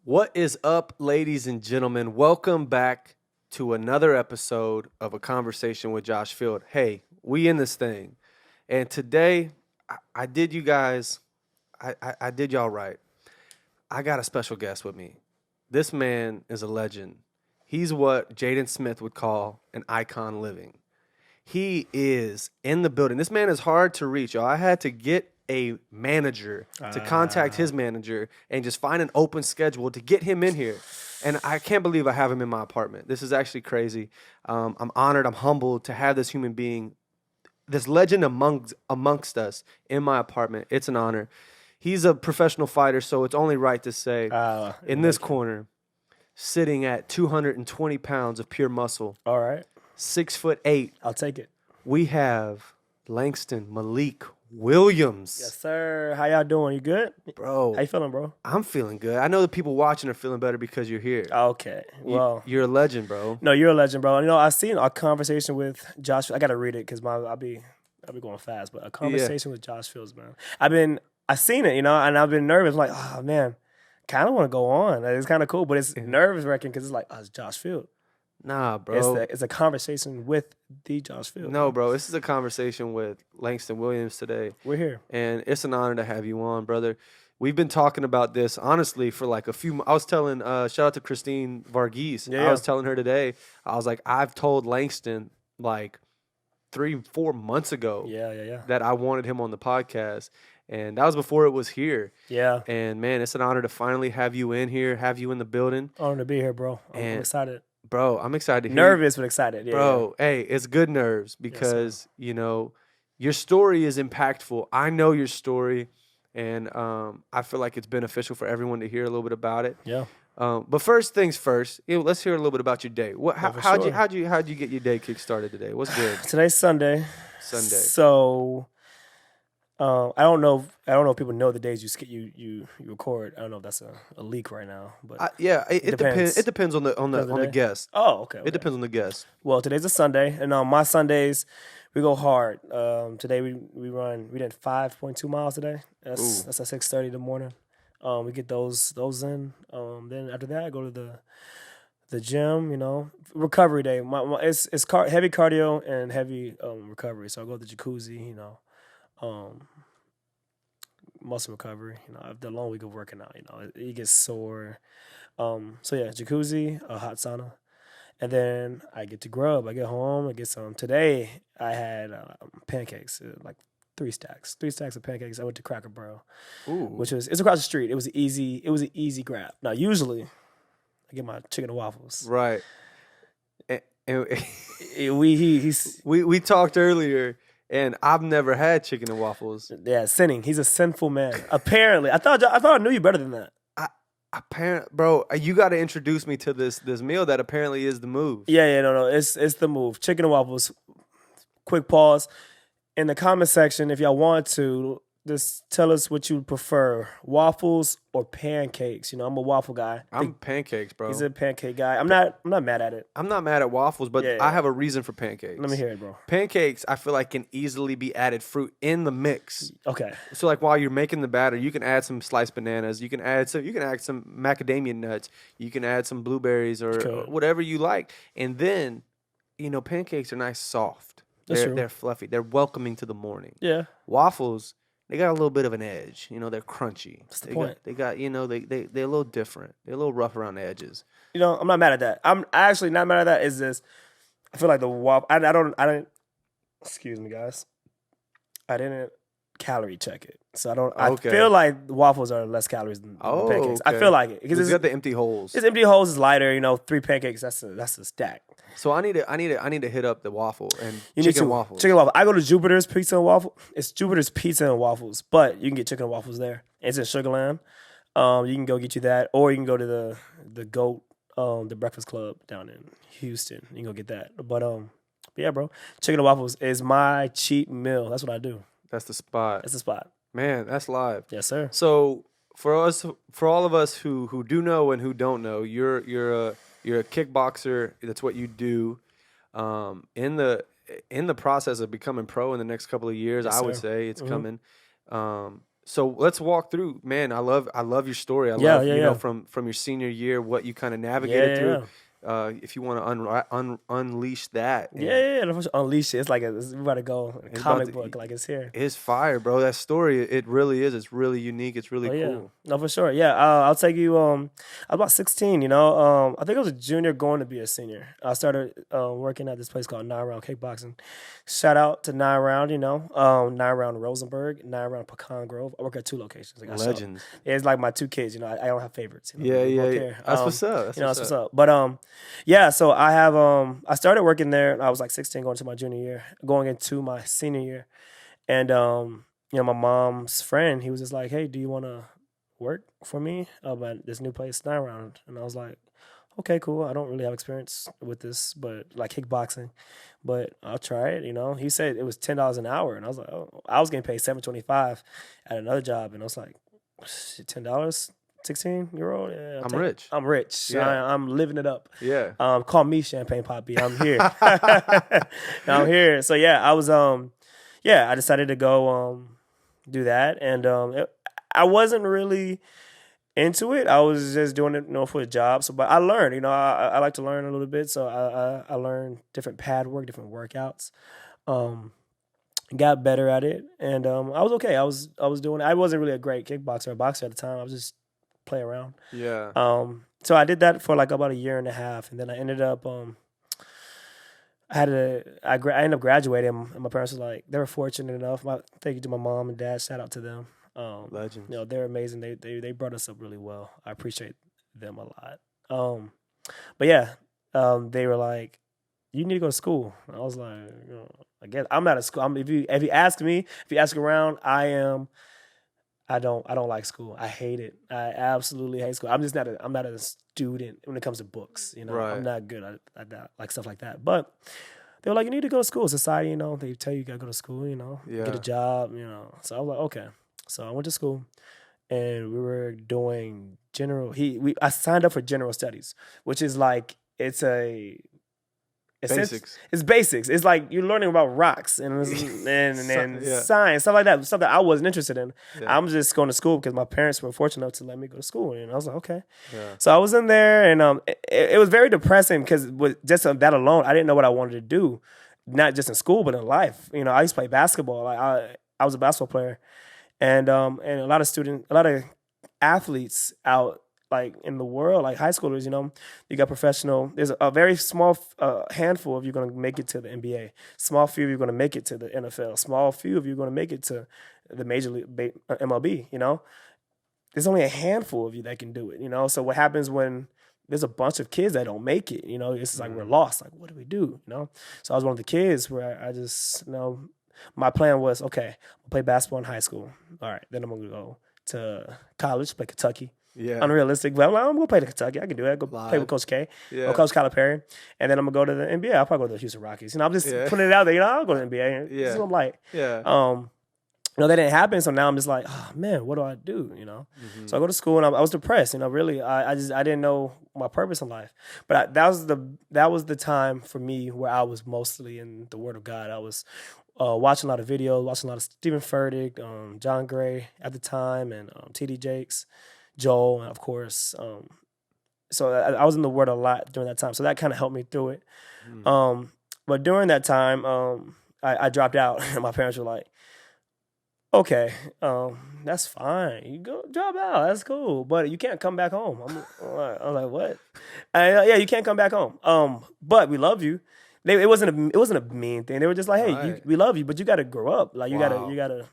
What is up, ladies and gentlemen? Welcome back to another episode of A Conversation with Josh Field. Hey, we in this thing. And today, I did you guys, I did y'all right. I got a special guest with me. This man is a legend. He's what Jaden Smith would call an icon living. He is in the building. This man is hard to reach, y'all. I had to get a manager to contact his manager and just find an open schedule to get him in here. And I can't believe I have him in my apartment. This is actually crazy. I'm honored. I'm humbled to have this human being, this legend amongst us in my apartment. It's an honor. He's a professional fighter, so it's only right to say in this corner, sitting at 220 pounds of pure muscle. All right. 6'8". I'll take it. We have Langston Malik Williams. Yes, sir. How y'all doing? You good? Bro. How you feeling, bro? I'm feeling good. I know the people watching are feeling better because you're here. Okay. Well, You're a legend, bro. no, you're a legend, bro. You know, I've seen a conversation with Josh. I got to read it because I'll be going fast. But a conversation with Josh Fields, man. I've seen it, you know, and I've been nervous. I'm like, oh, man, kind of want to go on. Like, it's kind of cool, but it's nervous-wracking because it's like, oh, it's Josh Field. Nah, bro. It's a conversation with the Josh Field. No, bro. This is a conversation with Langston Williams today. We're here. And it's an honor to have you on, brother. We've been talking about this, honestly, for like a few I was telling, shout out to Christine Varghese. Yeah. I was telling her today, I was like, I've told Langston like 3-4 months ago that I wanted him on the podcast. And that was before it was here. Yeah. And, man, it's an honor to finally have you in here, have you in the building. Honored to be here, bro. I'm excited. Bro, I'm excited to hear Nervous but excited. Yeah, bro, hey, it's good nerves because, you know, your story is impactful. I know your story, and I feel like it's beneficial for everyone to hear a little bit about it. Yeah. But first things first, let's hear a little bit about your day. How'd you get your day kick started today? What's good? Today's Sunday. So I don't know if people know the days you record. I don't know if that's a leak right now, but it depends. It depends on the guest. Oh, okay. It depends on the guest. Well, today's a Sunday, and on my Sundays we go hard. Today we did 5.2 miles today. That's at 6:30 in the morning. We get those in. Then after that I go to the gym. You know, recovery day. It's heavy cardio and heavy recovery. So I go to the jacuzzi. You know. Muscle recovery, you know, after a long week of working out, you know, it gets sore. So yeah, jacuzzi, a hot sauna, and then I get to grub. I get home, I get some. Today I had pancakes, like 3 stacks of pancakes. I went to Cracker Barrel, it's across the street. It was an easy grab. Now usually I get my chicken and waffles. Right. And we talked earlier. And I've never had chicken and waffles. Yeah, sinning. He's a sinful man. Apparently, I thought I knew you better than that. Bro, you got to introduce me to this meal that apparently is the move. Yeah, no, it's the move. Chicken and waffles. Quick pause. In the comment section, if y'all want to, just tell us what you prefer, waffles or pancakes. You know, I'm a waffle guy. I'm pancakes, bro. He's a pancake guy. I'm not mad at it. I'm not mad at waffles, but I have a reason for pancakes. Let me hear it, bro. Pancakes, I feel like can easily be added fruit in the mix. Okay. So like while you're making the batter, you can add some sliced bananas. You can add some macadamia nuts. You can add some blueberries or whatever you like. And then, you know, pancakes are nice, soft. They're fluffy. They're welcoming to the morning. Yeah. Waffles, they got a little bit of an edge. You know, they're crunchy. That's the point. They got, you know, they're a little different. They're a little rough around the edges. You know, I'm not mad at that. I'm actually not mad at that. Is this? I feel like the waffle. I didn't. Excuse me, guys. I didn't calorie check it, so I don't. I feel like waffles are less calories than pancakes. Okay. I feel like it because it's got the empty holes. It's empty holes. Is lighter. You know, 3 pancakes. That's a stack. So I need to hit up the waffle and chicken waffles. Chicken waffle. I go to Jupiter's Pizza and Waffle. It's Jupiter's Pizza and Waffles, but you can get chicken and waffles there. It's in Sugarland. You can go get you that, or you can go to the Goat, the Breakfast Club down in Houston. You can go get that. But yeah, bro, chicken and waffles is my cheat meal. That's what I do. That's the spot. That's the spot. Man, that's live. Yes, sir. So for all of us who do know and who don't know, you're a kickboxer. That's what you do. In the in the process of becoming pro in the next couple of years. Yes, I would sir. say it's Mhm. coming. So let's walk through. Man, I love your story. I Yeah, love yeah, you know yeah. from your senior year what you kind of Yeah, navigated yeah, through. yeah. If you want to unleash that, Yeah, and yeah, yeah. Unleash it. It's like we about to go in a it's about comic to, book, like it's here. it's fire, bro. That story, it really is. It's really unique. It's really Oh yeah, cool. no, for sure. Yeah, I'll take you. I was about 16. I think I was a junior going to be a senior. I started working at this place called 9 Round Kickboxing. Shout out to 9 Round. 9 Round Rosenberg, 9 Round Pecan Grove. I work at 2 locations. Like Legends. it's like my 2 kids. I don't have favorites. Yeah, we yeah, both yeah. here. That's what's up. That's That's what's what's up. up. But yeah. So I have I started working there. I was like 16, going to my junior year, going into my senior year, and my mom's friend, he was just like, "Hey, do you want to work for me at this new place, 9 Round?" And I was like, "Okay, cool. I don't really have experience with this, but like kickboxing, but I'll try it." He said it was $10 an hour, and I was like, "Oh, I was getting paid $7.25 at another job," and I was like, "Shit, $10, 16-year-old? Yeah, I'll I'm take it. rich. I'm rich. Yeah. I'm living it up. Yeah. Call me Champagne Poppy. I'm here. I'm here." So yeah, I was I decided to go do that, and I wasn't really into it. I was just doing it, for a job. So, but I learned. I like to learn a little bit. So I learned different pad work, different workouts. Got better at it, and I was okay. I was doing. I wasn't really a great kickboxer or boxer at the time. I was just play around. Yeah. So I did that for like about a year and a half, and then I ended up I ended up graduating, and my parents were like, they were fortunate enough. Thank you to my mom and dad. Shout out to them. Legends. They're amazing. They brought us up really well. I appreciate them a lot. But yeah, they were like, "You need to go to school." I was like, I guess I'm not at school. If you ask me, if you ask around, I don't like school. I hate it. I absolutely hate school. I'm not a student when it comes to books. Right. I'm not good at that, like stuff like that. But they were like, "You need to go to school." Society, they tell you gotta go to school. Get a job. So I was like, okay. So I went to school, and we were doing I signed up for general studies, which is like Basics. It's basics. It's like you're learning about rocks and science, stuff like that. Stuff that I wasn't interested in. Yeah. I'm just going to school because my parents were fortunate enough to let me go to school, and I was like, okay. Yeah. So I was in there, and it was very depressing because with just that alone, I didn't know what I wanted to do, not just in school but in life. I used to play basketball. Like I was a basketball player, and a lot of athletes out like in the world, like high schoolers, you got professional. There's a very small handful of you going to make it to the NBA. Small few of you going to make it to the NFL. Small few of you going to make it to the Major League MLB. There's only a handful of you that can do it. So what happens when there's a bunch of kids that don't make it? It's like we're lost. Like, what do we do? So I was one of the kids where I just my plan was, okay, I'll play basketball in high school. All right, then I'm gonna go to college, play Kentucky. Yeah. Unrealistic, but I'm like, I'm gonna play to Kentucky. I can do it. Go play with Coach K or Coach Calipari, and then I'm gonna go to the NBA. I'll probably go to the Houston Rockets. I'm just putting it out there. I'll go to the NBA. Yeah. This is what I'm like. Yeah. That didn't happen. So now I'm just like, oh man, what do I do? Mm-hmm. So I go to school and I was depressed. Really, I didn't know my purpose in life. But that was the time for me where I was mostly in the Word of God. I was watching a lot of videos, watching a lot of Stephen Furtick, John Gray at the time, and T.D. Jakes, Joel, and of course. So I was in the Word a lot during that time. So that kind of helped me through it. But during that time, I dropped out, and my parents were like, okay, that's fine. You go drop out. That's cool, but you can't come back home. I'm like, what? Yeah, you can't come back home. But we love you. It wasn't a mean thing. They were just like, hey, we love you, but you got to grow up. Like you gotta,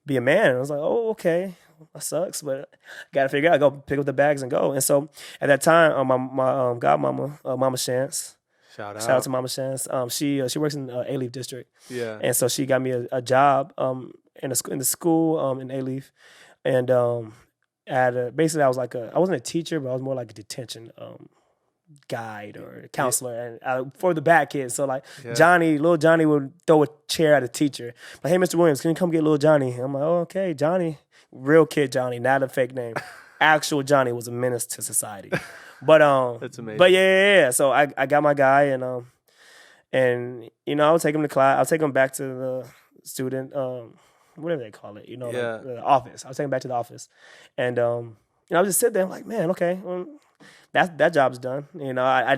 be a man. And I was like, oh, okay, that sucks, but got to figure out. Go pick up the bags and go. And so at that time, my godmama, Mama Chance. Shout out to Mama Chance. She works in A-Leaf district. Yeah. And so she got me a job in the school in A-Leaf, and basically I was like I wasn't a teacher, but I was more like a detention guide or counselor, and for the bad kids. So like little Johnny would throw a chair at a teacher. Like, hey, Mr. Williams, can you come get little Johnny? I'm like, oh, okay, Johnny, real kid Johnny, not a fake name. Actual Johnny was a menace to society. But that's amazing. But yeah. So I got my guy, and And I would take them to class. I'll take them back to the student, whatever they call it, Yeah. the office. I'll take them back to the office, and I would just sit there. I'm like, man, okay, well, that job's done. I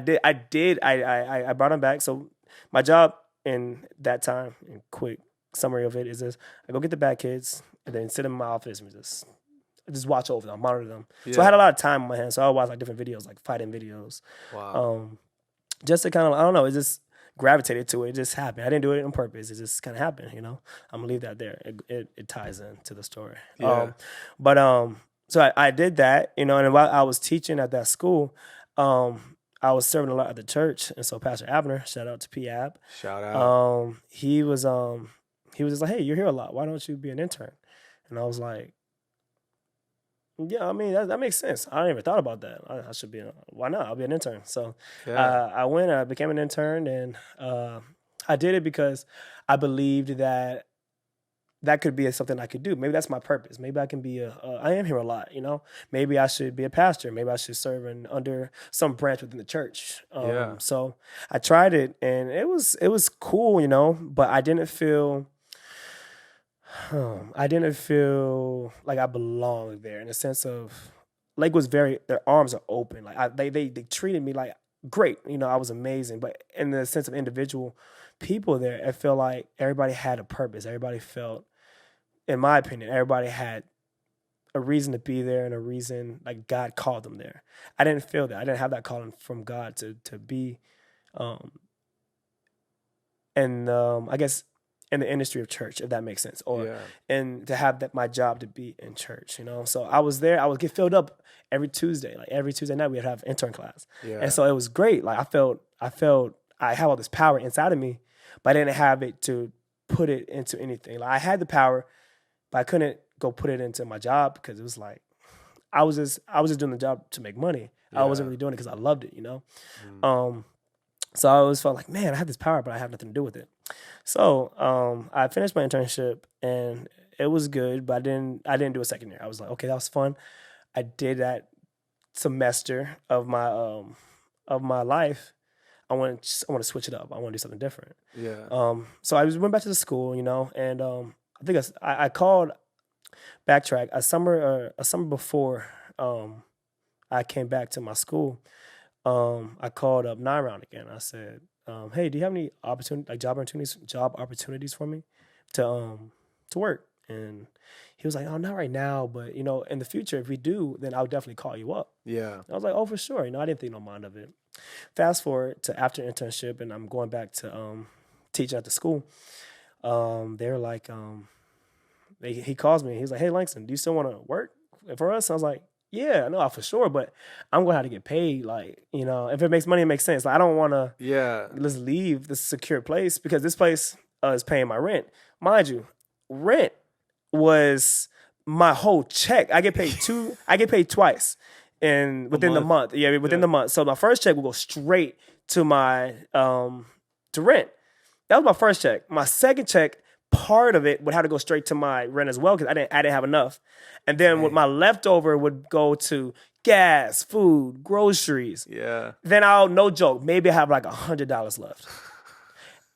brought them back. So my job in that time, in quick summary of it, is this: I go get the bad kids, and then sit in my office and just watch over them, monitor them. Yeah. So I had a lot of time on my hands. So I would watch like different videos, like fighting videos. Wow. Just to kind of, I don't know, it just gravitated to it. It just happened. I didn't do it on purpose. It just kind of happened, I'm gonna leave that there. It ties into the story. Yeah. So I did that, and while I was teaching at that school, I was serving a lot at the church, and so Pastor Abner, shout out to P-Ab. Shout out. He was just like, hey, you're here a lot. Why don't you be an intern? And I was like, yeah, I mean, that makes sense. I didn't even thought about that. I should be, why not? I'll be an intern. So I went, I became an intern, and I did it because I believed that could be something I could do. Maybe that's my purpose. Maybe I can be I am here a lot, Maybe I should be a pastor. Maybe I should serve under some branch within the church. So I tried it, and it was cool, but I didn't feel like I belonged there, in the sense of, Lake was their arms are open. Like they treated me like great. I was amazing. But in the sense of individual people there, I feel like everybody had a purpose. Everybody felt, in my opinion, everybody had a reason to be there, and a reason, like, God called them there. I didn't feel that. I didn't have that calling from God to be, I guess, in the industry of church, if that makes sense, and to have my job to be in church, So I was there. I would get filled up every Tuesday. Like every Tuesday night, we'd have intern class, and so it was great. Like I felt I have all this power inside of me, but I didn't have it to put it into anything. Like I had the power, but I couldn't go put it into my job, because it was like I was just doing the job to make money. I wasn't really doing it because I loved it, So I always felt like, man, I have this power, but I have nothing to do with it. So I finished my internship, and it was good, but I didn't do a second year. I was like, okay, that was fun. I did that semester of my life. I want to switch it up. I want to do something different. Yeah. So I went back to the school, and I think I called, backtrack, a summer before I came back to my school. I called up 9 Round again. I said, hey, do you have any job opportunities for me to work? And he was like, oh, not right now, but in the future, if we do, then I'll definitely call you up. Yeah. I was like, oh, for sure. I didn't think no mind of it. Fast forward to after internship, and I'm going back to teaching at the school. They were like, he calls me. He's like, hey, Langston, do you still want to work for us? I was like, yeah, no, for sure, but I'm going to have to get paid. Like, if it makes money, it makes sense. Like, I don't want to just leave this secure place, because this place is paying my rent. Mind you, rent was my whole check. I get paid twice within the month. Yeah, within the month. So my first check will go straight to my to rent. That was my first check. My second check, part of it would have to go straight to my rent as well, because I didn't have enough. And then with my leftover would go to gas, food, groceries. Yeah. Then no joke, maybe I have like $100 left.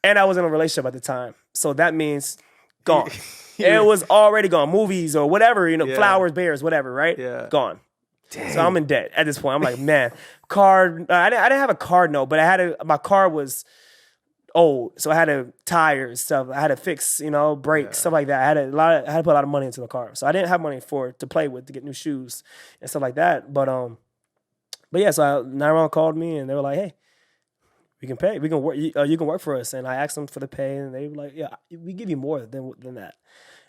And I was in a relationship at the time. So that means gone. It was already gone. Movies or whatever, flowers, bears, whatever, right? Yeah. Gone. Dang. So I'm in debt at this point. I'm like, man, card. I didn't have a card note, but my car was old, so I had to tires, stuff. I had to fix, brakes, stuff like that. I had to put a lot of money into the car, so I didn't have money to play with, to get new shoes and stuff like that. But yeah, so 9 Round called me, and they were like, hey, we can pay, we can work, you can work for us. And I asked them for the pay, and they were like, yeah, we give you more than that.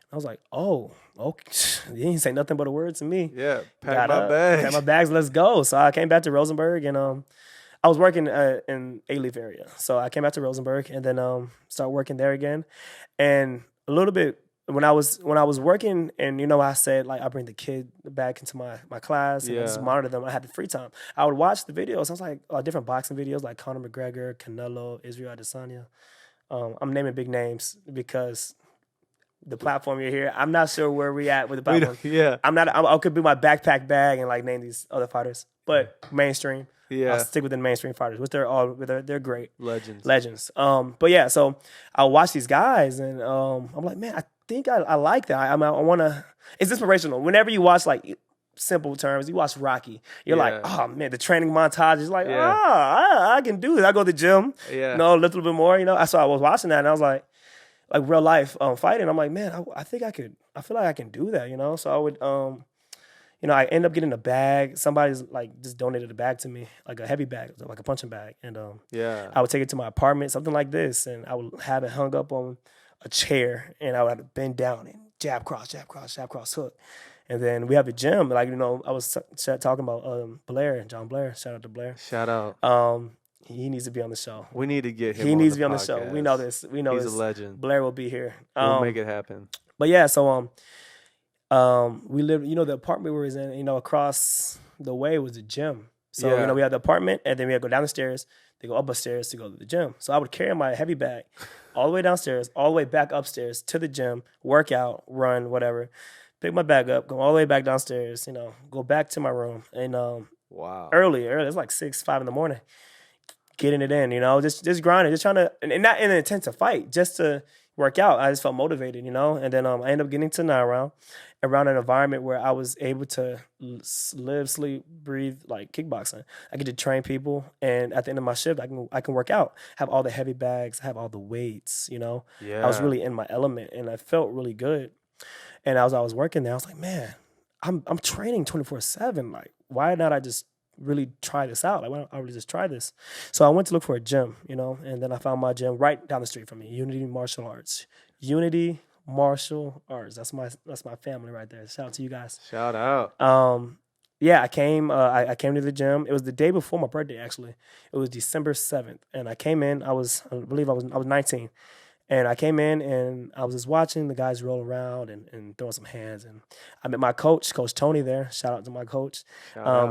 I was like, oh, okay. You didn't say nothing but a word to me. Yeah, pack my bags, let's go. So I came back to Rosenberg, and I was working in A-Leaf area. So I came back to Rosenberg, and then started working there again. And a little bit, when I was working, and I said, like, I bring the kid back into my class and just monitor them. I had the free time. I would watch the videos. I was like, different boxing videos, like Conor McGregor, Canelo, Israel Adesanya. I'm naming big names because the platform you're here. I'm not sure where we at with the We platform. don't- yeah. I could be my backpack bag and like name these other fighters, but mainstream. Yeah. I'll stick with the mainstream fighters, which they're great Legends. But yeah, so I watch these guys and I'm like, man, I think I like that. I want to. It's inspirational. Whenever you watch like simple terms, you watch Rocky, you're like, oh man, the training montage is like, I can do this. I go to the gym, Yeah. lift a little bit more. So I was watching that and I was like real life fighting. I'm like, man, I think I could. I feel like I can do that. So I would I end up getting a bag. Somebody's like just donated a bag to me, like a heavy bag, like a punching bag, and I would take it to my apartment, something like this, and I would have it hung up on a chair, and I would have to bend down and jab cross, hook. And then we have a gym, like I was talking about John Blair. Shout out to Blair. Shout out. He needs to be on the show. We need to get him. He on needs the to be on the podcast. show. We know this. He's a legend. Blair will be here. We'll make it happen. But yeah, so we lived. The apartment we was in. Across the way was a gym. So we had the apartment, and then we had to go down the stairs. They go up the stairs to go to the gym. So I would carry my heavy bag all the way downstairs, all the way back upstairs to the gym, work out, run, whatever. Pick my bag up, go all the way back downstairs, go back to my room. And wow. Early. It's like 6, 5 in the morning. Getting it in, just grinding, just trying to, and not in an intent to fight, just to work out. I just felt motivated, And then I ended up getting to 9 round, around an environment where I was able to live, sleep, breathe like kickboxing. I get to train people, and at the end of my shift, I can work out, have all the heavy bags, have all the weights, Yeah. I was really in my element, and I felt really good. And as I was working there, I was like, man, I'm training 24/7. Like, why not I just really try this out? Like, why don't I really just try this? So I went to look for a gym, and then I found my gym right down the street from me, Unity Martial Arts. Unity Martial Arts. That's my family right there. Shout out to you guys. Shout out. Yeah, I came to the gym. It was the day before my birthday, actually. It was December 7th. And I came in, I believe I was 19. And I came in and I was just watching the guys roll around and throwing some hands. And I met my coach, Coach Tony, there. Shout out to my coach.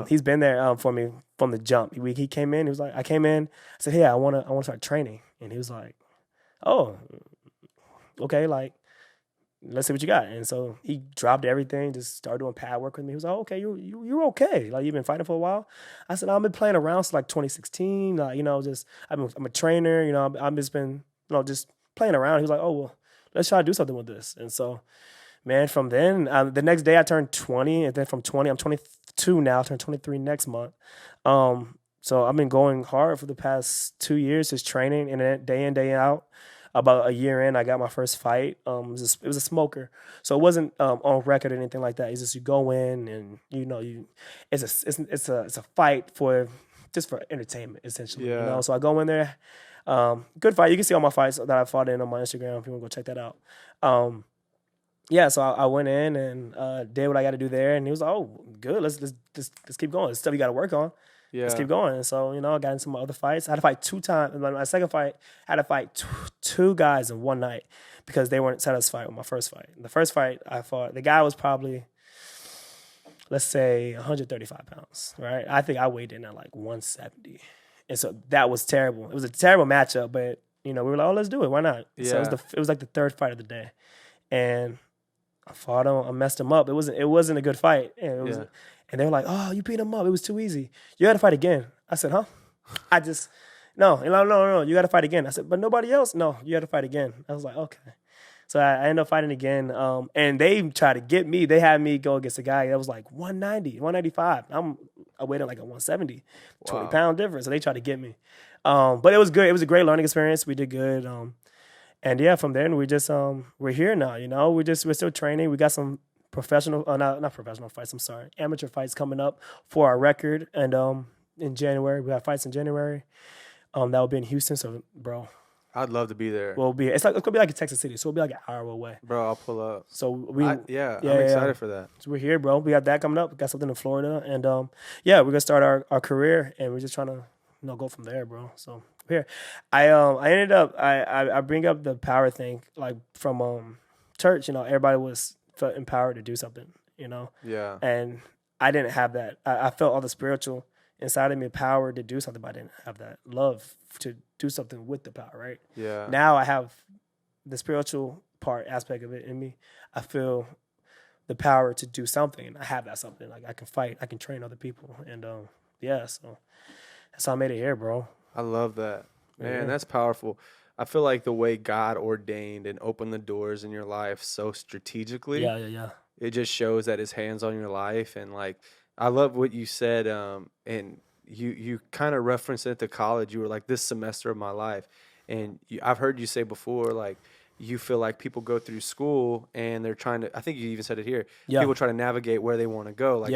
He's been there for me from the jump. He came in. He was like, I came in. I said, hey, I want to start training. And he was like, oh, okay, like, let's see what you got. And so he dropped everything, just started doing pad work with me. He was like, oh, okay, you're okay. Like, you've been fighting for a while. I said, I've been playing around since like 2016. I'm a trainer. I've just been, just playing around. He was like, oh, well, let's try to do something with this. And so, man, from then, the next day I turned 20. And then from 20, I'm 22 now, I turned 23 next month. So I've been going hard for the past 2 years, just training day in, day out. About a year in, I got my first fight. It was a smoker, so it wasn't on record or anything like that. It's just you go in and it's a fight for entertainment essentially. Yeah. So I go in there, good fight. You can see all my fights that I fought in on my Instagram if you want to go check that out. So I went in and did what I got to do there, and he was like, "Oh, good. Let's keep going. It's stuff you got to work on." Yeah. Let's keep going. And so, I got into my other fights. I had to fight 2 times. In my second fight, I had to fight two guys in one night because they weren't satisfied with my first fight. The first fight I fought, the guy was probably, let's say, 135 pounds, right? I think I weighed in at like 170. And so that was terrible. It was a terrible matchup, but, we were like, oh, let's do it. Why not? Yeah. So it was like the third fight of the day. And I fought him. I messed him up. It wasn't a good fight. And And they were like, oh, you beat him up. It was too easy. You got to fight again. I said, huh? No, you got to fight again. I said, but nobody else? No, you got to fight again. I was like, okay. So I ended up fighting again. And they tried to get me. They had me go against a guy that was like 190, 195. I weighed in like a 170, 20-pound difference. So they tried to get me. But it was good. It was a great learning experience. We did good. And yeah, from there, we just, we're here now, we're still training. We got some not professional fights, I'm sorry, amateur fights coming up for our record. And in January, we have fights in January. That will be in Houston. So, bro, I'd love to be there. It's gonna be like in Texas City, so it'll be like an hour away. Bro, I'll pull up. So I'm excited for that. So we're here, bro. We got that coming up. We got something in Florida, and we're gonna start our career, and we're just trying to go from there, bro. So we're here. I ended up I bring up the power thing like from church. Everybody felt empowered to do something. Yeah. And I didn't have that. I felt all the spiritual inside of me, power to do something, but I didn't have that love to do something with the power, right? Yeah. Now I have the spiritual aspect of it in me, I feel the power to do something, and I have that something. Like I can fight, I can train other people, and so that's how I made it here, bro. I love that. Man, Yeah. that's powerful. I feel like the way God ordained and opened the doors in your life so strategically, Yeah. it just shows that his hands on your life. And like, I love what you said. And you kind of referenced it to college. You were like, this semester of my life. And I've heard you say before, like, you feel like people go through school and they're trying to, I think you even said it here. Yeah. People try to navigate where they want to go. Like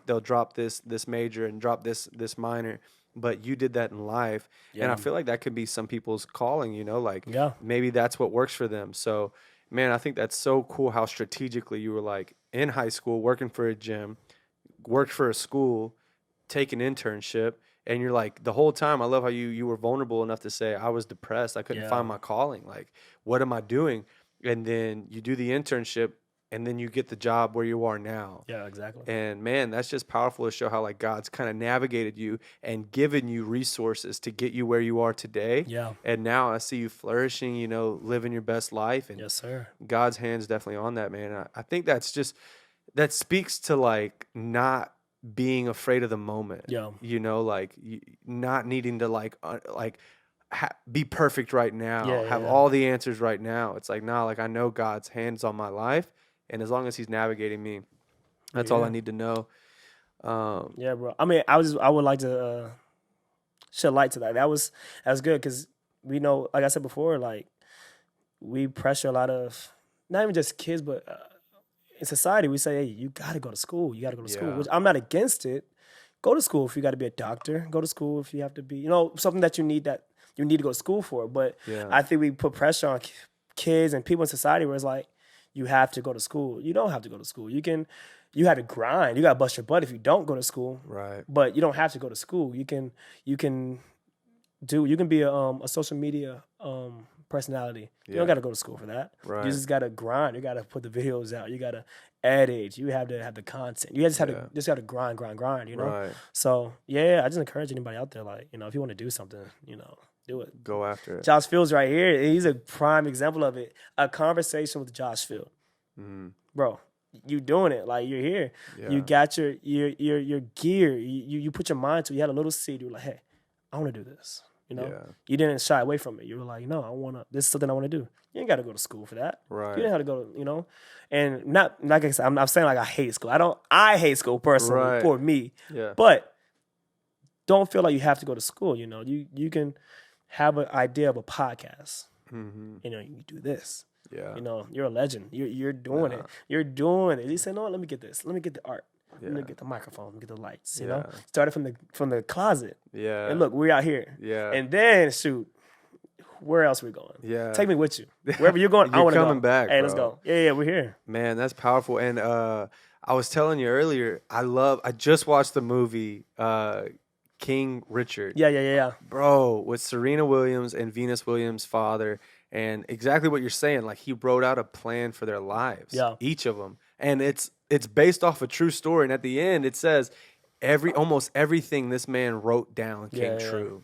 they'll drop this major and drop this minor. But you did that in life. Yeah. And I feel like that could be some people's calling, like Yeah. maybe that's what works for them. So, man, I think that's so cool how strategically you were like in high school, working for a gym, worked for a school, take an internship. And you're like, the whole time, I love how you were vulnerable enough to say, I was depressed. I couldn't find my calling. Like, what am I doing? And then you do the internship, and then you get the job where you are now. Yeah, exactly. And, man, that's just powerful to show how, like, God's kind of navigated you and given you resources to get you where you are today. Yeah. And now I see you flourishing, living your best life. And Yes, sir. God's hand's definitely on that, man. I think that speaks to, like, not being afraid of the moment. Yeah. Like not needing to be perfect right now, have all the answers right now. It's like, nah, like I know God's hands on my life, and as long as he's navigating me, that's all I need to know. Yeah, bro. I mean, I would like to shed light to that. That was good because we know, like I said before, like we pressure a lot of not even just kids, but in society, we say, hey, you got to go to school. You got to go to school, which I'm not against it. Go to school if you got to be a doctor. Go to school if you have to be, something that you need to go to school for. But I think we put pressure on kids and people in society where it's like, you have to go to school. You don't have to go to school. You have to grind. You got to bust your butt if you don't go to school. Right. But you don't have to go to school. You can be a social media personality. You don't got to go to school for that. Right. You just got to grind. You got to put the videos out. You got to edit. You have to have the content. You just have to grind. Right. So I just encourage anybody out there, like, if you want to do something, do it. Go after it. Josh Field's right here. He's a prime example of it. A conversation with Josh Field. Mm-hmm. Bro, you doing it. Like, you're here. Yeah. You got your gear. You put your mind to it. You had a little seed. You were like, hey, I want to do this. You didn't shy away from it. You were like, no, this is something I want to do. You ain't got to go to school for that. Right. You didn't have to go, and not, like I said, I'm saying like I hate school. I hate school personally for me. Yeah. But don't feel like you have to go to school. You can have an idea of a podcast. Mm-hmm. You do this. Yeah. You're a legend. You're doing it. You're doing it. You say, no, let me get this. Let me get the art. Yeah. Let me get the microphone. Let me get the lights. Started from the closet. Yeah. And look, we're out here. Yeah. And then shoot, where else we going? Yeah. Take me with you. Wherever you're going, I want to go. Coming back. Hey, bro. let's go. Yeah, we're here. Man, that's powerful. And I was telling you earlier, I just watched the movie King Richard. Yeah. Bro, with Serena Williams and Venus Williams' father, and exactly what you're saying. Like, he wrote out a plan for their lives. Yeah. Each of them. And it's based off a true story. And at the end, it says almost everything this man wrote down came true.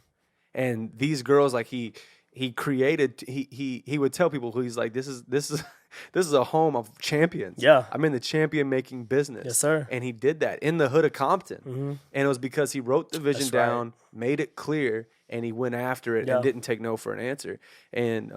And these girls, like he created, he would tell people who he's like, this is a home of champions. Yeah. I'm in the champion making business. Yes, sir. And he did that in the hood of Compton. Mm-hmm. And it was because he wrote the vision down, made it clear, and he went after it and didn't take no for an answer. And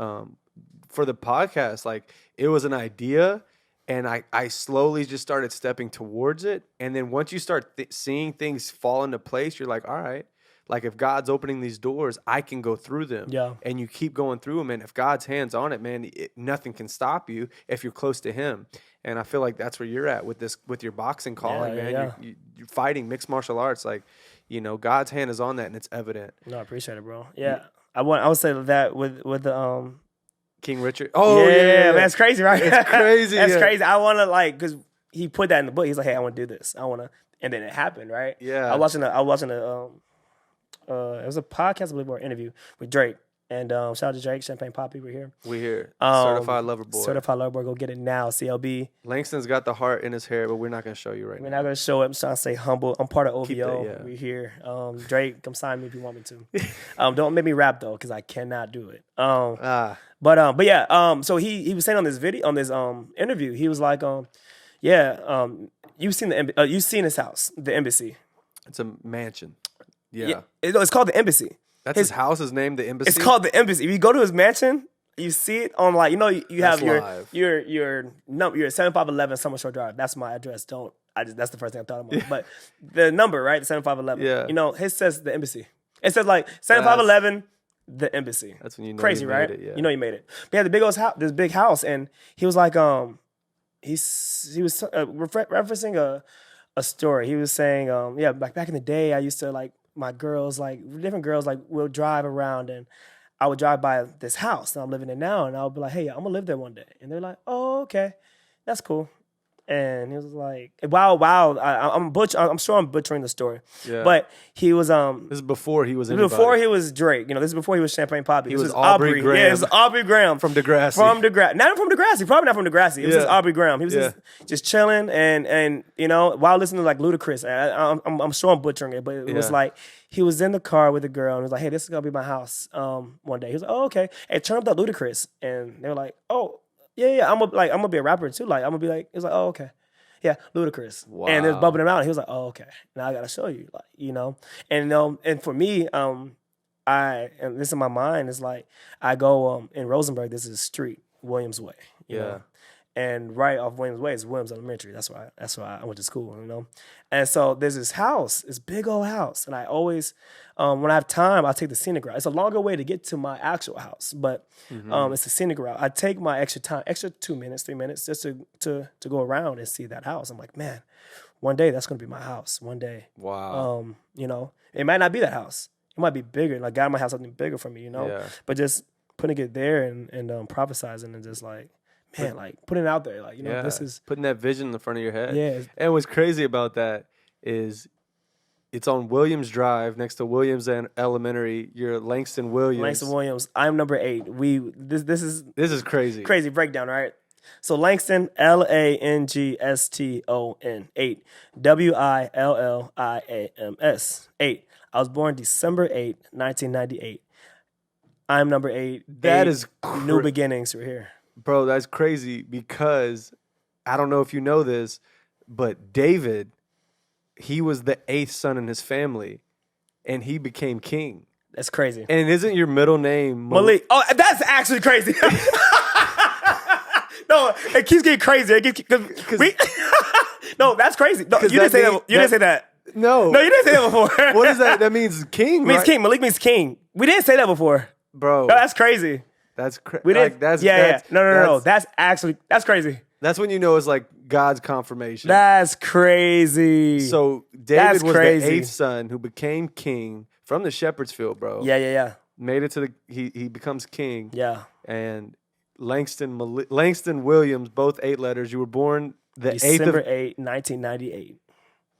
for the podcast, like, it was an idea, and I slowly just started stepping towards it. And then once you start seeing things fall into place, you're like, all right, like, if God's opening these doors, I can go through them. Yeah. And you keep going through them. And if God's hand's on it, man, nothing can stop you if you're close to him. And I feel like that's where you're at with your boxing calling, man. Yeah. You're fighting mixed martial arts. Like, God's hand is on that, and it's evident. No, I appreciate it, bro. Yeah. I would say that with the King Richard. Oh, yeah. Man, it's crazy, right? It's crazy. That's crazy. I want to, like, because he put that in the book. He's like, hey, I want to do this. I want to, and then it happened, right? Yeah. I was watching it was a podcast, I believe, or an interview with Drake, And shout out to Drake, Champagne Poppy, we're here. We here. Certified Lover Boy. Certified Lover Boy, go get it now, CLB. Langston's got the heart in his hair, but we're not going to show you right We're now. not going to show it. I'm trying to stay humble. I'm part of OVO. Yeah. We're here. Drake, come sign me if you want me to. Don't make me rap, though, because I cannot do it. But yeah, so he was saying on this video, on this interview, he was like, you've seen his house, the embassy. It's a mansion. Yeah. It's called the embassy. That's his house is named the embassy? It's called the embassy. If you go to his mansion, you see it on like, you have live. your 7511 Summer Shore Drive. That's my address. That's the first thing I thought about. But the number, right? The 7511. Yeah. His says the embassy. It says like 7511 the embassy. That's when you know crazy, you made right? it, yeah. You know you made it. But he had the big old house, this big house, and he was like, he was referencing a story. He was saying, like back in the day, I used to like my girls, like different girls, like will drive around, and I would drive by this house that I'm living in now, and I would be like, hey, I'm gonna live there one day, and they're like, oh, okay, that's cool. And he was like, wow, I'm sure I'm butchering the story. Yeah. But he was This is before he was anybody. before he was Drake. This is before he was Champagne Poppy. He was Aubrey Graham. Yeah, it was Aubrey Graham. From Degrassi. Not even from Degrassi. Probably not from Degrassi. It was just Aubrey Graham. He was just chilling and while listening to like Ludacris. I'm sure I'm butchering it, but it was like he was in the car with a girl and was like, hey, this is gonna be my house one day. He was like, oh, okay. And turned up that Ludacris. And they were like, oh, yeah, I'm gonna be a rapper too. Like, I'm gonna be like, it was like, oh, okay. Yeah, Ludacris. Wow. And it was bubbling him out. And he was like, oh, okay. Now I gotta show you. Like, And for me, and this in my mind is like, I go in Rosenberg, this is a street, Williams Way. You know? And right off Williams Way is Williams Elementary. That's why I went to school, And so there's this house, this big old house. And I always, when I have time, I'll take the scenic route. It's a longer way to get to my actual house, but it's the scenic route. I take my extra 2 minutes, 3 minutes just to go around and see that house. I'm like, man, one day that's going to be my house. One day. Wow. It might not be that house. It might be bigger. Like God might have something bigger for me, Yeah. But just putting it there and prophesizing and just like, man, like putting it out there, like, this is putting that vision in the front of your head. Yeah. And what's crazy about that is it's on Williams Drive next to Williams and Elementary. You're Langston Williams. Langston Williams. I'm number 8. This is crazy. Crazy breakdown, right? So Langston, Langston 8, Williams 8. I was born December 8, 1998. I'm number 8. That is new beginnings. We're here. Bro, that's crazy because I don't know if you know this, but David, he was the 8th son in his family, and he became king. That's crazy. And isn't your middle name Malik? Oh, that's actually crazy. No, it keeps getting crazy. No, that's crazy. No, you didn't say that. You didn't say that. No, you didn't say that before. What is that? That means king. It means right? king. Malik means king. We didn't say that before, bro. No, that's crazy. That's crazy. We didn't. No. That's crazy. That's when you know it's like God's confirmation. That's crazy. So David was crazy. the 8th son who became king from the shepherd's field, bro. Yeah. Made it to he becomes king. Yeah. And Langston Williams, both 8 letters. You were born December 8, 1998.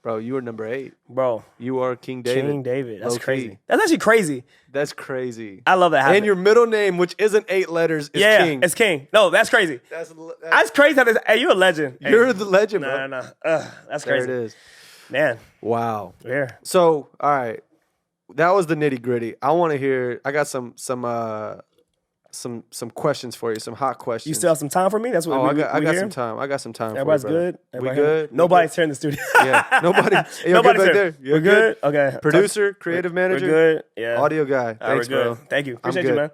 Bro, you were number 8. Bro. You are King David. King David. That's crazy. Key. That's actually crazy. That's crazy. I love that habit. And your middle name, which isn't 8 letters, is King. It's King. No, that's crazy. That's crazy. Hey, you're a legend. You're the legend, bro. No. That's crazy. There it is. Man. Wow. Yeah. So, all right. That was the nitty gritty. I want to hear, I got some questions for you, some hot questions. You still have some time for me? That's what I got some time. I got some time. Everybody's for you, good. We good. Nobody's here in the studio. Yeah, nobody. Nobody's good back here. there. You're We're good. Okay. Producer, creative manager. We're good. Yeah. Audio guy. Thanks, we're bro. good. Thank you. I'm Appreciate you, man.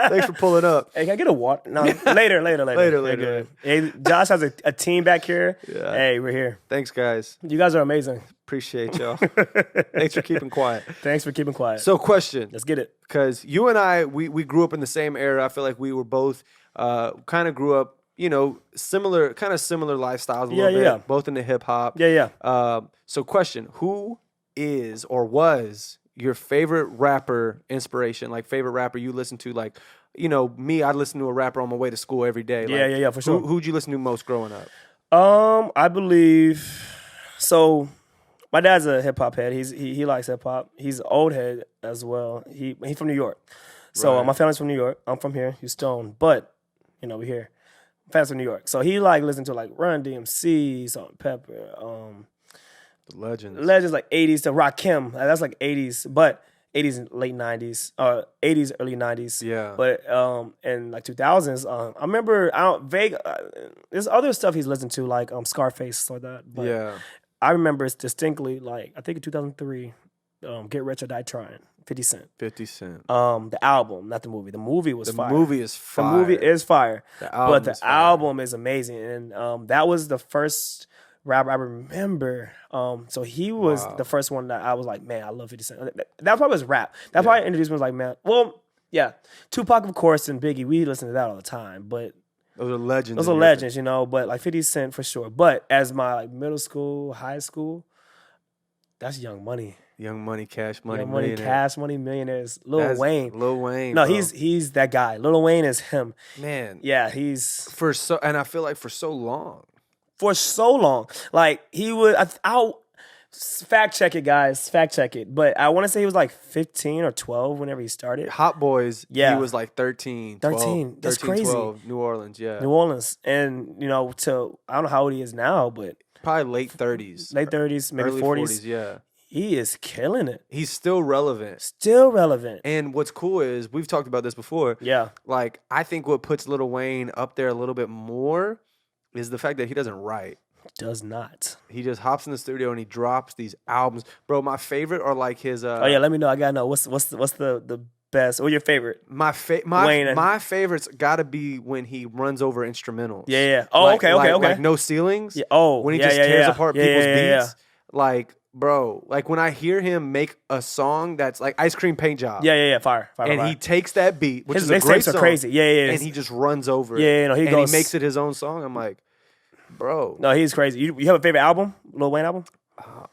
Thanks for pulling up. Hey, can I get a water? No, later. Later. Good. Hey, Josh has a team back here. Yeah. Hey, we're here. Thanks, guys. You guys are amazing. Appreciate y'all. Thanks for keeping quiet. Thanks for keeping quiet. So, question. Let's get it. Because you and I, we grew up in the same era. I feel like we were both kind of grew up, similar lifestyles a little bit. Yeah. Both into hip hop. Yeah. So, question: who is or was your favorite rapper inspiration? Like favorite rapper you listen to? Like, me, I listen to a rapper on my way to school every day. Like, Yeah, for sure. Who'd you listen to most growing up? I believe so. My dad's a hip hop head. He likes hip hop. He's an old head as well. He's from New York. So Right. my family's from New York. I'm from here, Houston, but we're here. Fans from New York, so he like listened to like Run DMC, Salt and Pepper, The legends. legends like '80s to Rakim. That's like '80s, but '80s and late '90s, '80s early '90s. Yeah. But in like 2000s, I remember there's other stuff he's listened to like Scarface or that. But Yeah. I remember it's distinctly like I think in 2003, Get Rich or Die Trying, 50 Cent. 50 Cent. The album, not the movie. The movie was The fire. movie is fire. The movie is fire. The But the is fire. album is amazing. And that was the first rapper I remember. So he was the first one that I was like, man, I love 50 Cent. That probably was rap. That probably introduced me, was like, man, well, yeah. Tupac, of course, and Biggie, we listen to that all the time. But Those are legends. those are legends, but like 50 Cent for sure. But as my like middle school, high school, that's Young Money. Young Money, Cash Money, Young Money, Millionaire. Cash Money, Millionaires. Lil Wayne. Lil Wayne. No, bro. he's that guy. Lil Wayne is him. Man. Yeah, he's And I feel like for so long. for so long. Like he would. I'll fact check it, guys. Fact check it. But I want to say he was like 15 or 12 whenever he started. Hot Boys, Yeah. he was like 13, 12, 13. That's crazy. 12, New Orleans, yeah. New Orleans, and to I don't know how old he is now, but Probably late 30s. late 30s, maybe early 40s. yeah. He is killing it. He's still relevant. Still relevant. And what's cool is, we've talked about this before, Yeah. like, I think what puts Lil Wayne up there a little bit more is the fact that he doesn't write. Does not. He just hops in the studio and he drops these albums. Bro, my favorite are like his... Oh yeah, let me know. I gotta know what's the best. What's your favorite? My Wayne and- my favorites got to be when he runs over instrumentals. Yeah. Oh, Like- okay. Like No Ceilings. Yeah. Oh, When he yeah, just yeah, tears yeah. apart Yeah, people's yeah, yeah, beats. Like, bro, like when I hear him make a song that's like Ice Cream Paint Job. Yeah. Fire. And he takes that beat, which His is a great mixtapes are song, crazy. Yeah. and he just runs over it. Yeah, he and goes- he makes it his own song. I'm like, bro. No, he's crazy. You have a favorite album? Lil Wayne album?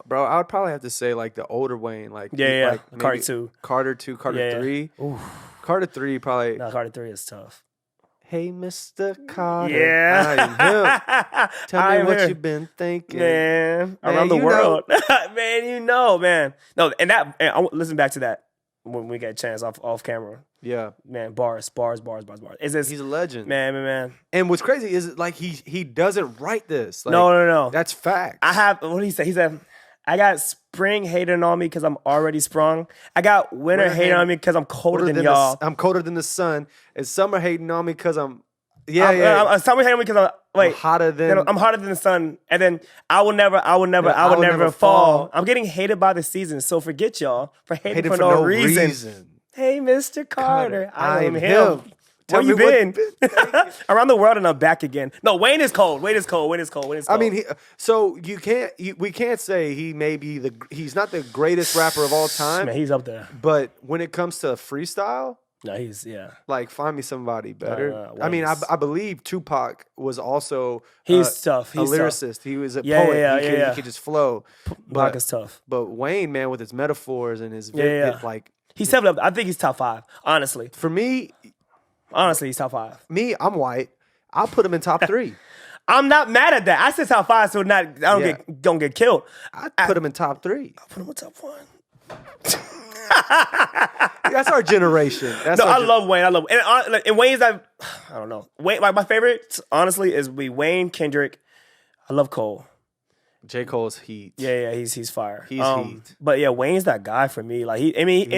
Bro, I would probably have to say like the older Wayne. Like, Yeah. like maybe Carter 2. Carter 2, Carter Yeah. 3. Ooh. Carter 3 probably. No, Carter 3 is tough. Hey, Mr. Carter. Yeah. I am him. Tell I me am what here. you've been thinking. Man, around the you world. Man, man. No, and I listen back to that when we get a chance off camera. Yeah. Man, bars. Is this He's a legend. man. And what's crazy is like he doesn't write this. Like, No. That's fact. I have, what did he say? He said, I got spring hating on me because I'm already sprung. I got winter hating on me because I'm colder than y'all. I'm colder than the sun. And summer hating on me because I'm Summer hating on me because I'm hotter than I'm hotter than the sun. And then I will never fall. I'm getting hated by the season. So forget y'all for hating for no reason. Hey, Mr. Carter, I am him. Where you been? Around the world and I'm back again. No, Wayne is cold. I mean, we can't say he's not the greatest rapper of all time. Man, he's up there. But when it comes to freestyle, No, he's like find me somebody better. No, I mean, Wayne's- I believe Tupac was also He's tough. a He's tough. lyricist. He was a Yeah, poet. yeah. He could just flow. Black is tough. But Wayne, man, with his metaphors and his Yeah. like He's 7 up. I think he's top 5. Honestly, for me, he's top 5. I'm white. I'll put him in top 3. I'm not mad at that. I said top 5, so I don't get killed. I'd put him in top 3. Put him in top 1. That's our generation. I love Wayne. And Wayne's I don't know. Wayne, like my favorite, honestly, is Wayne, Kendrick. I love Cole. J. Cole's heat. Yeah, he's fire. He's heat. But yeah, Wayne's that guy for me. Like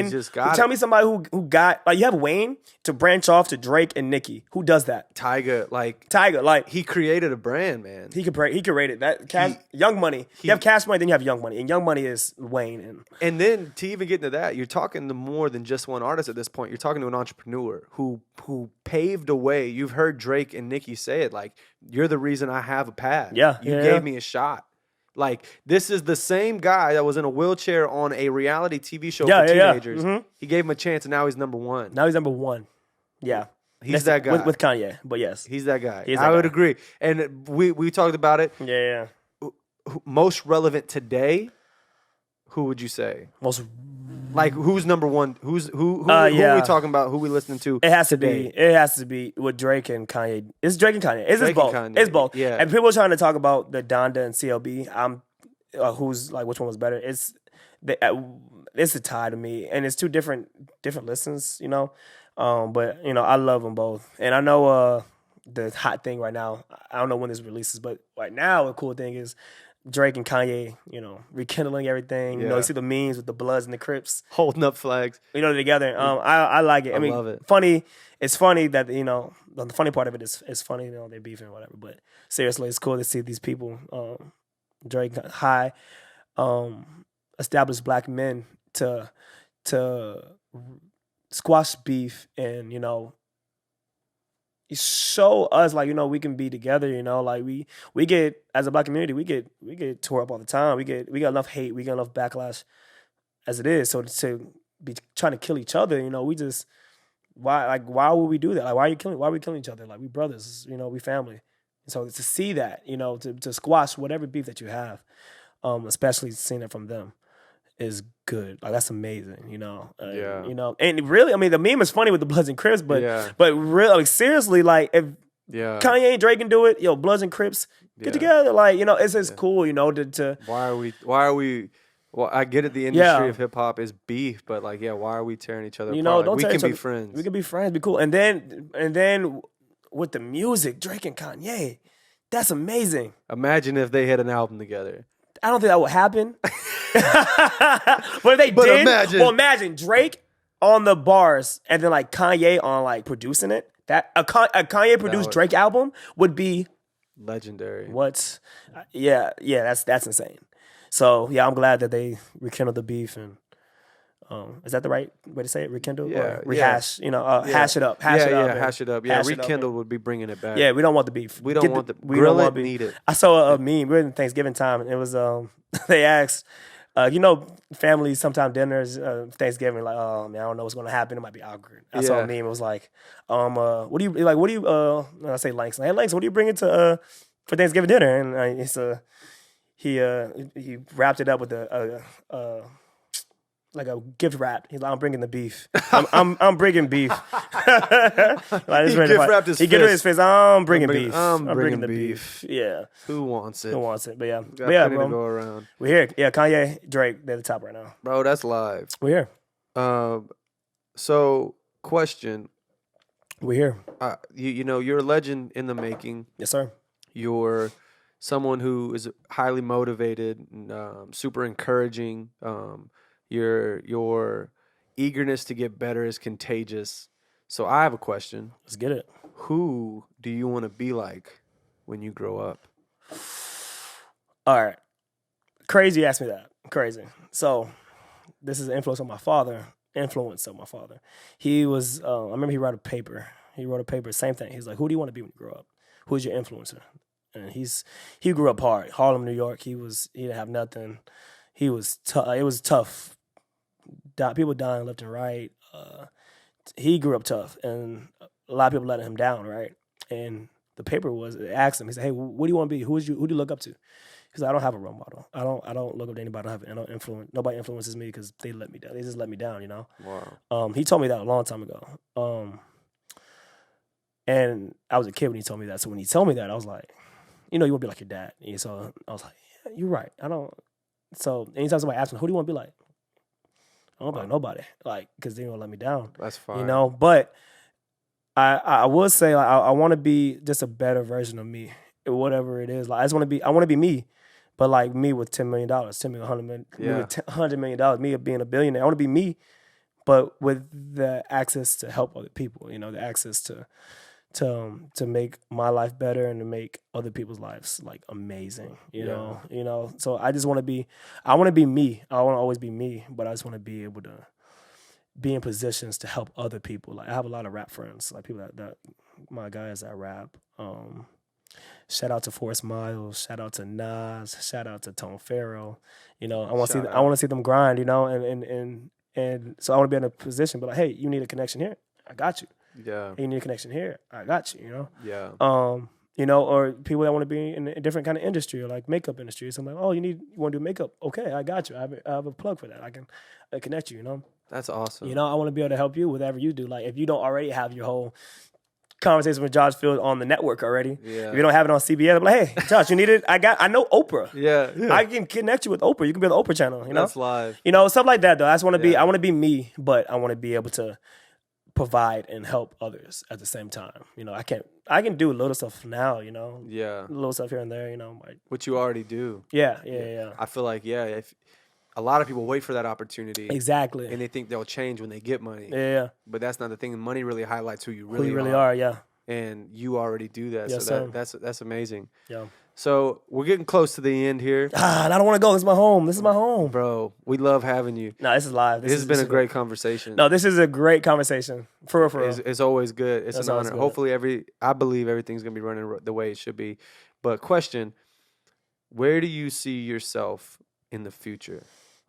just got tell it. me somebody who got like you have Wayne to branch off to Drake and Nicki. Who does that? Tyga, like Tiger, like he created a brand, man. he could rate it. That Young Money. You have Cash Money, then you have Young Money, and Young Money is Wayne. And then to even get into that, you're talking to more than just one artist at this point. You're talking to an entrepreneur who paved a way. You've heard Drake and Nicki say it, like, you're the reason I have a pad. Yeah, You yeah. gave me a shot. Like, this is the same guy that was in a wheelchair on a reality TV show for teenagers. Mhm. He gave him a chance, and now he's number 1. Now he's number 1. Yeah. He's that guy. With Kanye, but yes. He's that guy. He's I that would guy. agree. And we talked about it. Yeah. Most relevant today, who would you say? Most Like, who's number 1? Who are we talking about? Who we listening to? It has to today? be. It has to be with Drake and Kanye. It's Drake and Kanye. It's Drake both. and Kanye. It's both. Yeah. And people are trying to talk about the Donda and CLB. Who's like which one was better? It's a tie to me, and it's two different listens. You know, But I love them both, and I know the hot thing right now. I don't know when this releases, but right now the cool thing is Drake and Kanye, rekindling everything. You Yeah. see the memes with the Bloods and the Crips, Holding up flags. Together. I like it. I mean, love it. funny. It's funny that the funny part of it is funny. They're beefing or whatever. But seriously, it's cool to see these people, Drake, high, established black men to squash beef and show us like we can be together. Like we get, as a black community, we get tore up all the time. We get enough hate, we get enough backlash as it is. So to be trying to kill each other, we just why would we do that? Like why are we killing each other? Like we brothers, we family. And so to see that, to squash whatever beef that you have, especially seeing it from them, is good. Like that's amazing, Yeah. And really, I mean, the meme is funny with the Bloods and Crips, but really, like, seriously, like if Kanye and Drake can do it, Bloods and Crips get together, like it's cool, to Why are we? Well, I get it. The industry of hip hop is beef, but like, why are we tearing each other apart? Like, don't we tear can each be other- friends. We can be friends, be cool, and then with the music, Drake and Kanye, that's amazing. Imagine if they had an album together. I don't think that would happen. But if they did, imagine Drake on the bars and then like Kanye on like producing it. That a Kanye produced Drake album would be legendary. What? Yeah, that's insane. So I'm glad that they rekindled the beef and. Is that the right way to say it? Rekindle? Yeah. Or rehash? Hash it up. Hash it up. Yeah, rekindle would be bringing it back. Yeah, we don't want the beef. We don't want the grill it, need it. I saw a meme. We're in Thanksgiving time, and it was they asked, families sometimes dinners, Thanksgiving, like, oh man, I don't know what's gonna happen. It might be awkward. I saw a meme. It was like, what do you I say Langston. Hey Langston, what do you bring for Thanksgiving dinner? And he wrapped it up with like a gift wrap. He's like, I'm bringing the beef. I'm bringing beef. Like, he gift wrapped his fist. He gift his fist. I'm bringing beef. I'm bringing the beef. Yeah. Who wants it? Who wants it? But yeah. Got plenty to go around. We're here. Yeah, Kanye, Drake, they're the top right now. Bro, that's live. We're here. So, question. We're here. You're a legend in the making. Yes, sir. You're someone who is highly motivated, and, super encouraging. Your eagerness to get better is contagious. So I have a question. Let's get it. Who do you want to be like when you grow up? All right. Crazy you asked me that. Crazy. So this is an influence of my father. He was, I remember he wrote a paper. Same thing. He's like, who do you want to be when you grow up? Who's your influencer? And he grew up hard. Harlem, New York. He didn't have nothing. He was tough. It was tough. People dying left and right. He grew up tough, and a lot of people let him down, right? And the paper asked him. He said, "Hey, what do you want to be? Who do you look up to?" He said, "I don't have a role model. I don't look up to anybody. I don't influence. Nobody influences me because they let me down. They just let me down, Wow. He told me that a long time ago. And I was a kid when he told me that. So when he told me that, I was like, you want to be like your dad. And so I was like, yeah, you're right. I don't. So anytime somebody asks me, who do you want to be like? I don't be like nobody, like, because they don't let me down. That's fine. But I will say, like, I want to be just a better version of me, whatever it is. Like, I want to be me, but like me with $10 million, $10 million, $100 million, me with $100 million, me being a billionaire. I want to be me, but with the access to help other people. The access to make my life better and to make other people's lives like amazing, you know. So I just want to be me. I want to always be me, but I just want to be able to be in positions to help other people. Like I have a lot of rap friends, like people that my guys that rap. Shout out to Forrest Miles, shout out to Nas, shout out to Tone Farrell. I want to see them grind, and so I want to be in a position, but like, hey, you need a connection here, I got you. Yeah. Hey, you need a connection here, I got you, Yeah. Or people that want to be in a different kind of industry or like makeup industry. So I'm like, oh, you want to do makeup? Okay, I got you. I have a plug for that. I can connect you, That's awesome. I want to be able to help you with whatever you do. Like if you don't already have your whole conversation with Josh Field on the network already, if you don't have it on CBS, I'm like, hey, Josh, you need it? I know Oprah. Yeah. I can connect you with Oprah. You can be on the Oprah channel, That's live. Stuff like that though. I want to be me, but I want to be able to provide and help others at the same time. I can do little stuff now, Yeah. little stuff here and there, Which you already do. Yeah. I feel like, if a lot of people wait for that opportunity. Exactly. And they think they'll change when they get money. Yeah. But that's not the thing. Money really highlights who you Who really you really are, yeah. And you already do that. Yes, so sir. that's amazing. Yeah. So we're getting close to the end here. I don't want to go. This is my home. This is my home. Bro, we love having you. No, this is live. This has been a great conversation. No, this is a great conversation. For real. It's always good. It's an honor. Good. Hopefully I believe everything's going to be running the way it should be. But question, where do you see yourself in the future?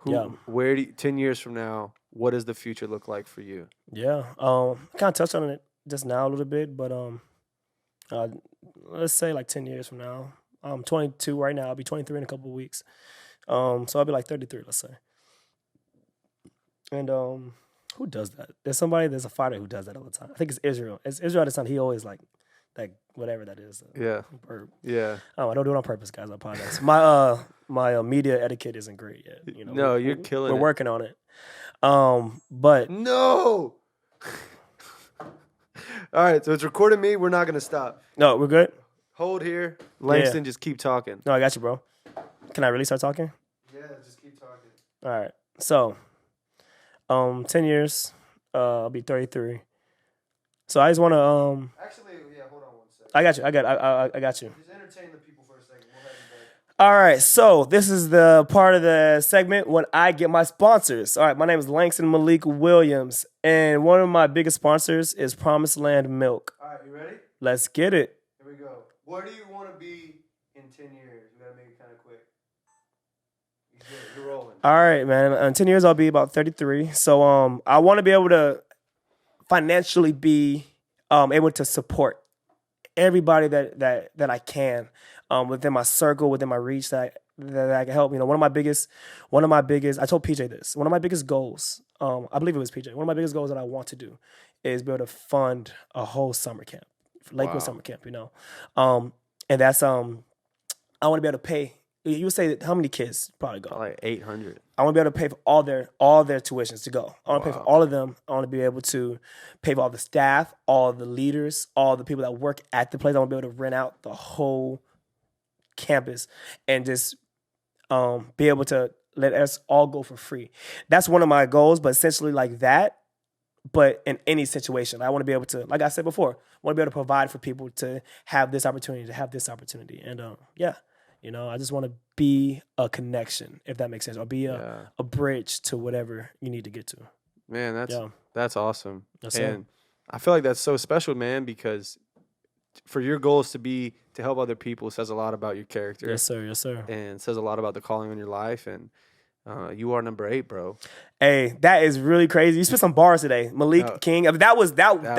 10 years from now, what does the future look like for you? Yeah. I kind of touched on it just now a little bit, but let's say like 10 years from now. I'm 22 right now. I'll be 23 in a couple of weeks. So I'll be like 33, let's say. And who does that? There's a fighter who does that all the time. I think it's Israel. It's Israel at the time. He always like whatever that is. Burp. Yeah. Oh, I don't do it on purpose, guys. I apologize. My media etiquette isn't great yet. No, you're killing it. We're working on it. But no. All right, so it's recording me. We're not going to stop. No, we're good. Hold here. Langston, just keep talking. No, I got you, bro. Can I really start talking? Yeah, just keep talking. All right. So, 10 years, I'll be 33. So I just want to Actually, hold on one second. I got you. I got you. Just entertain the people for a second. We'll have you back. All right. So this is the part of the segment when I get my sponsors. All right. My name is Langston Malik Williams, and one of my biggest sponsors is Promised Land Milk. All right, you ready? Let's get it. Here we go. Where do you want to be in 10 years? We got to make it kind of quick. You're rolling. All right, man. In 10 years, I'll be about 33. So I want to be able to financially be able to support everybody that I can within my circle, within my reach that I can help. One of my biggest, I told PJ this, one of my biggest goals, I believe it was PJ, one of my biggest goals that I want to do is be able to fund a whole summer camp, Lakewood summer camp, and that's, I want to be able to pay. You would say how many kids probably go? Like 800. I want to be able to pay for all their tuitions to go. I want to pay for all of them. I want to be able to pay for all the staff, all the leaders, all the people that work at the place. I want to be able to rent out the whole campus and just be able to let us all go for free. That's one of my goals, but essentially like that, but in any situation. I want to be able to, like I said before, I want to be able to provide for people to have this opportunity, And I just want to be a connection, if that makes sense, or be a bridge to whatever you need to get to. Man, that's awesome. Yes, and I feel like that's so special, man, because for your goals to help other people says a lot about your character. Yes, sir. Yes, sir. And says a lot about the calling on your life. And you are number 8, bro. Hey, that is really crazy. You spit some bars today, Malik King. I mean, that was real. Crazy.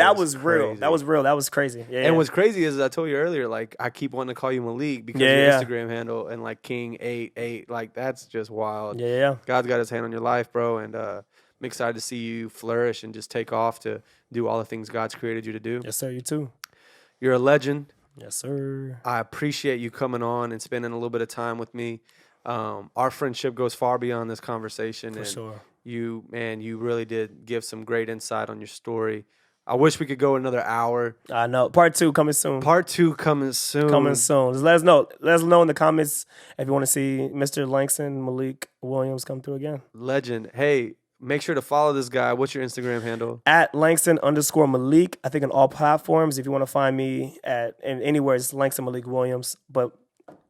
That was real. That was crazy. Yeah. And what's crazy is, I told you earlier, like, I keep wanting to call you Malik because your Instagram handle and like King 88, like that's just wild. Yeah. God's got His hand on your life, bro, and I'm excited to see you flourish and just take off to do all the things God's created you to do. Yes, sir. You too. You're a legend. Yes, sir. I appreciate you coming on and spending a little bit of time with me. Our friendship goes far beyond this conversation. For sure. You really did give some great insight on your story. I wish we could go another hour. I know. Part 2 coming soon. Just let us know. Let us know in the comments if you want to see Mr. Langston Malik Williams come through again. Legend. Hey, make sure to follow this guy. What's your Instagram handle? At Langston_Malik. I think on all platforms. If you want to find me anywhere, it's Langston Malik Williams. But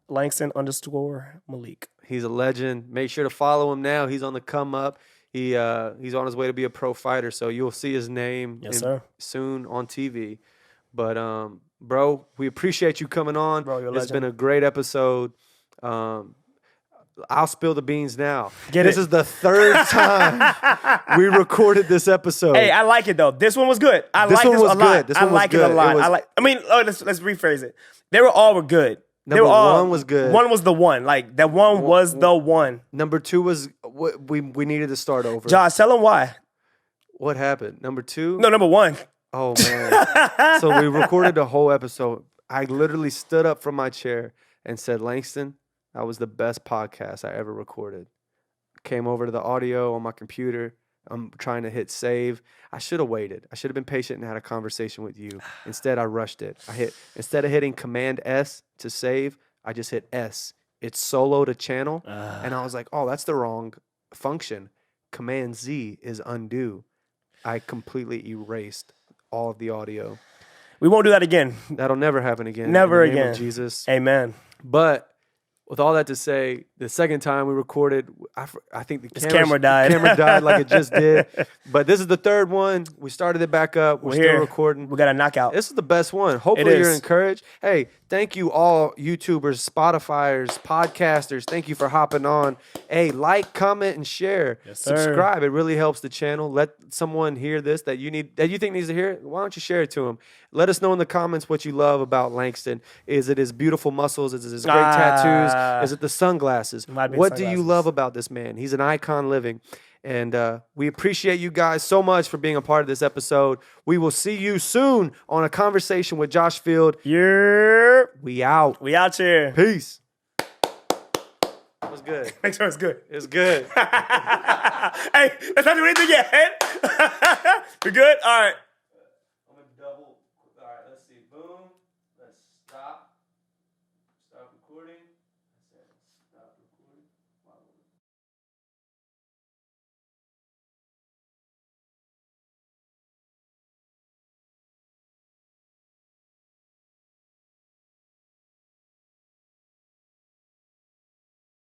Langston_Malik. He's a legend. Make sure to follow him now. He's on the come up. He's on his way to be a pro fighter, so you'll see his name soon on TV. But bro, we appreciate you coming on. Bro, you're a legend. It's been a great episode. I'll spill the beans now. This is the 3rd time we recorded this episode. Hey, I like it though. This one was good. Let's rephrase it. They were good. Number 1 was good. One was the one. Like, that one was the one. Number 2 was we needed to start over. Josh, tell them why. What happened? Number 2? No, number 1. Oh, man. So we recorded the whole episode. I literally stood up from my chair and said, Langston, that was the best podcast I ever recorded. Came over to the audio on my computer. I'm trying to hit save. I should have waited. I should have been patient and had a conversation with you. Instead, I rushed it. Instead of hitting Command S to save, I just hit S. It's soloed a channel, and I was like, oh, that's the wrong function. Command Z is undo. I completely erased all of the audio. We won't do that again. That'll never happen again. Never in the name again. of Jesus. Amen. But with all that to say, the second time we recorded, I think the camera died. camera died like it just did. But this is the third one. We started it back up. We're still recording. We got a knockout. This is the best one. Hopefully you're encouraged. Hey, thank you all YouTubers, Spotifyers, podcasters. Thank you for hopping on. Hey, like, comment, and share. Yes, sir. Subscribe. It really helps the channel. Let someone hear this that you think needs to hear it. Why don't you share it to them? Let us know in the comments what you love about Langston. Is it his beautiful muscles? Is it his great tattoos? Is it the sunglasses? What do you love about this man? He's an icon living. And we appreciate you guys so much for being a part of this episode. We will see you soon on A Conversation with Josh Field. Yeah. We out. We out here. Peace. That was good. Make sure it's good. It was good. Hey, let's not do anything yet. We good? All right.